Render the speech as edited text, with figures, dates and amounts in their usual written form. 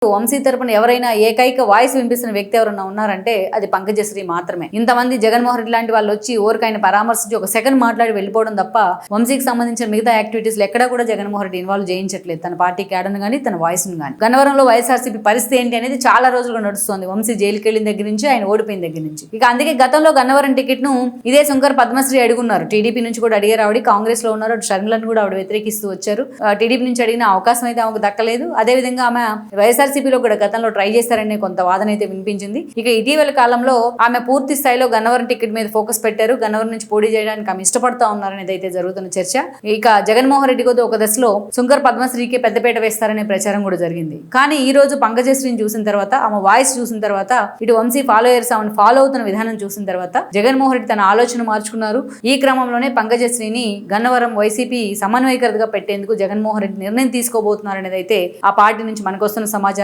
వంశీ తరపున ఎవరైనా ఏకైక వాయిస్ వినిపిస్తున్న వ్యక్తి ఎవరైనా ఉన్నారంటే అది పంకజశ్రీ మాత్రమే. ఇంతమంది జగన్మోహన్ రెడ్డి లాంటి వాళ్ళు వచ్చి ఓరికైన పరామర్శించి ఒక సెకండ్ మాట్లాడి వెళ్ళిపోవడం తప్ప వంశీకి సంబంధించిన మిగతా యాక్టివిటీస్ ఎక్కడా కూడా జగన్మోహన్ రెడ్డి ఇన్వాల్వ్ చేయించట్లేదు, తన పార్టీ క్యాడర్ గానీ తన వాయిస్ ను గానీ. గన్నవరంలో వైఎస్ఆర్సీపీ పరిస్థితి ఏంటి అనేది చాలా రోజులుగా నడుస్తుంది, వంశీ జైలుకి వెళ్ళిన దగ్గర నుంచి, ఆయన ఓడిపోయిన దగ్గర నుంచి. ఇక అందుకే గతంలో గన్నవరం టికెట్ ను ఇదే శంకర్ పద్మశ్రీ అడుగున్నారు, టీడీపీ నుంచి కూడా అడిగారు. ఆవిడ కాంగ్రెస్ లో ఉన్నారు, షర్మిలను కూడా ఆవిడ వ్యతిరేకిస్తూ వచ్చారు. టీడీపీ నుంచి అడిగిన అవకాశం అయితే ఆమెకు దక్కలేదు. అదేవిధంగా ఆమె వైఎస్ఆర్సీపీలో కూడా గతంలో ట్రై చేశారనే కొంత వాదన అయితే వినిపించింది. ఇక ఇటీవల కాలంలో ఆమె పూర్తి స్థాయిలో గన్నవరం టికెట్ మీద ఫోకస్ పెట్టారు, గన్నవరం నుంచి పోటీ చేయడానికి ఆమె ఇష్టపడతా ఉన్నారనేది అయితే జరుగుతున్న చర్చ. ఇక జగన్మోహన్ రెడ్డి కూడా ఒక దశలో శంకర్ పద్మశ్రీకి పెద్దపేట వేస్తారనే ప్రచారం కూడా జరిగింది. కానీ ఈ రోజు పంకజశ్రీని చూసిన తర్వాత, ఆమె వాయిస్ చూసిన తర్వాత, ఇటు వంశీ ఫాలోయర్స్ ఆమెను ఫాలో అవుతున్న విధానం చూసిన తర్వాత జగన్మోహన్ రెడ్డి తన ఆలోచన మార్చుకున్నారు. ఈ క్రమంలోనే పంకజశ్రీని గన్నవరం వైసీపీ సమన్వయకర్తగా పెట్టేందుకు జగన్మోహన్ రెడ్డి నిర్ణయం తీసుకోబోతున్నారు అనేది అయితే ఆ పార్టీ నుంచి మనకు వస్తున్న సమాచారం.